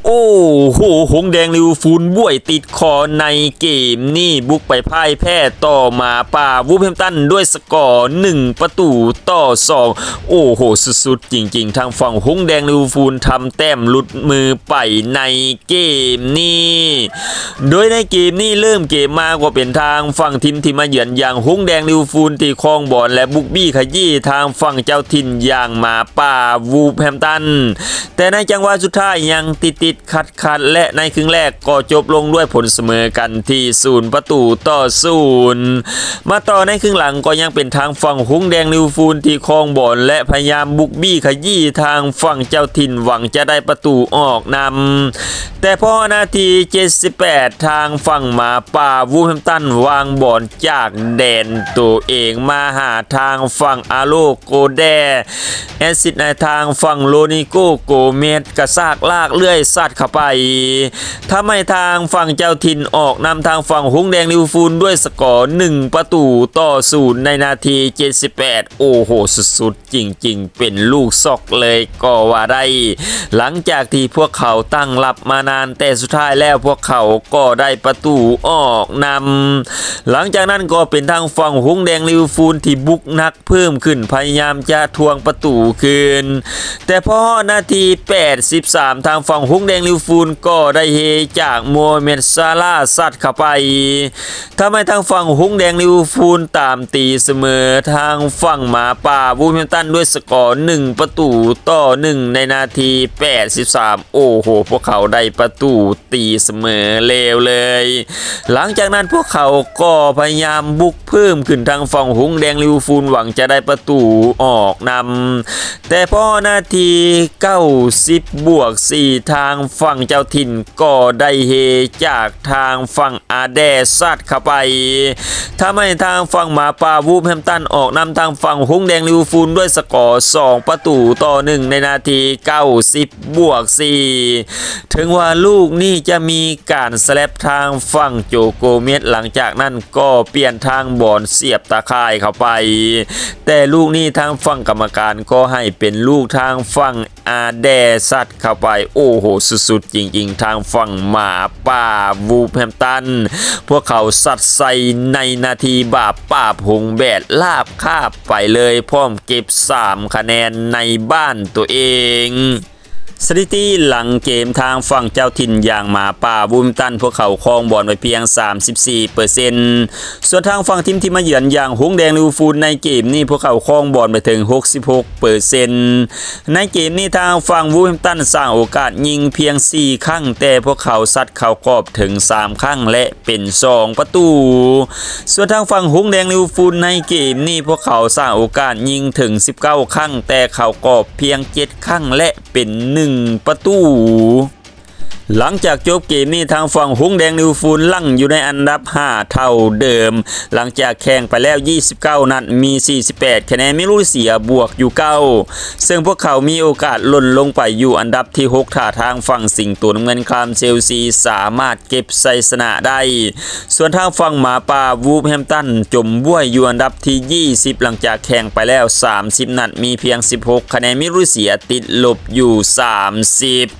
โอ้โหหงแดงลิเวอร์พูลบ้วยติดคอในเกมนี่บุกไปพ่ายแพ้ต่อมาป่าวูฟแฮมป์ตันด้วยสกอร์1-2โอ้โหสุดๆจริงๆทางฝั่งหงแดงลิเวอร์พูลทำแต้มหลุดมือไปในเกมนี้โดยในเกมนี้เริ่มเกมมาก็เป็นทางฝั่งทีมที่มาเยือนอย่างหงแดงลิเวอร์พูลที่ครองบอลและบุกบี้ขยี้ทางฝั่งเจ้าถิ่นอย่างมาป่าวูฟแฮมป์ตันแต่ในจังหวะสุดท้ายยังติดขัดและในครึ่งแรกก็จบลงด้วยผลเสมอกันที่0-0มาต่อในครึ่งหลังก็ยังเป็นทางฝั่งหงแดงลิเวอร์พูลที่ครองบอลและพยายามบุกบี้ขยี้ทางฝั่งเจ้าถิ่นหวังจะได้ประตูออกนำแต่พอนาที78ทางฝั่งมาป่าวูฟแฮมป์ตันวางบอลจากแดนตัวเองมาหาทางฝั่งอาโลโกแดแอซิดในทางฝั่งโลนิโกโกเมสกระซากลากเลื่อยสัดเข้าไปทำให้ทางฝั่งเจ้าถิ่นออกนำทางฝั่งหงแดงลิเวอร์พูลด้วยสกอร์1-0ในนาที78โอ้โหสุดๆจริงๆเป็นลูกซอกเลยก็ว่าได้หลังจากที่พวกเขาตั้งรับมานานแต่สุดท้ายแล้วพวกเขาก็ได้ประตูออกนำหลังจากนั้นก็เป็นทางฝั่งหงแดงลิเวอร์พูลที่บุกนักเพิ่มขึ้นพยายามจะทวงประตูคืนแต่พอนาที83ทางฝั่งหงแดงลิเวอร์พูลก็ได้เฮจากโมเมดซาลาซัดเข้าไปทำให้ทางฝั่งหงแดงลิเวอร์พูลตามตีเสมอทางฝั่งหมาป่าวูฟแฮมป์ตันด้วยสกอร์1-1ในนาที83โอ้โหพวกเขาได้ประตูตีเสมอเลวเลยหลังจากนั้นพวกเขาก็พยายามบุกเพิ่มขึ้นทางฝั่งหงแดงลิเวอร์พูลหวังจะได้ประตูออกนำแต่พอนาที90+4ทางฝั่งเจ้าถิ่นก็ได้เฮจากทางฝั่งอาแดซัดเข้าไปทำให้ทางฝั่งหมาป่าวูฟแฮมป์ตันออกนำทางฝั่งหงแดงลิเวอร์พูลด้วยสกอร์2-1ในนาที90+4ถึงว่าลูกนี่จะมีการสแลปทางฝั่งโจโกเมสหลังจากนั้นก็เปลี่ยนทางบอลเสียบตาข่ายเข้าไปแต่ลูกนี้ทางฝั่งกรรมการก็ให้เป็นลูกทางฝั่งอาแดซัดเข้าไปโอ้โหสุดๆจริงๆทางฝั่งหมาป่าวูฟแฮมป์ตันพวกเขาสัดใส่ในนาทีบาปป้าบหงแบดลาบคาบไปเลยพร้อมเก็บ3คะแนนในบ้านตัวเองสถิติหลังเกมทางฝั่งเจ้าถิ่นอย่างหมาป่าวูฟแฮมป์ตันพวกเขาครองบอลไปเพียง 34% ส่วนทางฝั่งทีมที่มาเยือนอย่างหงแดงลิเวอร์พูลในเกมนี้พวกเขาครองบอลไปถึง 66% ในเกมนี้ทางฝั่งวูฟแฮมป์ตันสร้างโอกาสยิงเพียง4ครั้งแต่พวกเขาซัดเข้ากรอบถึง3ครั้งและเป็น2ประตูส่วนทางฝั่งหงแดงลิเวอร์พูลในเกมนี้พวกเขาสร้างโอกาสยิงถึง19ครั้งแต่เข้ากรอบเพียง7ครั้งและเป็น1ประตูหลังจากจบเกมนี้ทางฝั่งหงแดงลิเวอร์พูลลั่งอยู่ในอันดับ5เท่าเดิมหลังจากแข่งไปแล้ว29นัดมี48คะแนนไม่รู้เสียบวกอยู่9ซึ่งพวกเขามีโอกาสหล่นลงไปอยู่อันดับที่6ถ้าทางฝั่งสิงโตน้ำเงินคลามเชลซีสามารถเก็บชัยชนะได้ส่วนทางฝั่งหมาป่าวูฟแฮมป์ตันจมบ้วยอยู่อันดับที่20หลังจากแข่งไปแล้ว30นัดมีเพียง16คะแนนไม่รู้เสียติดลบอยู่30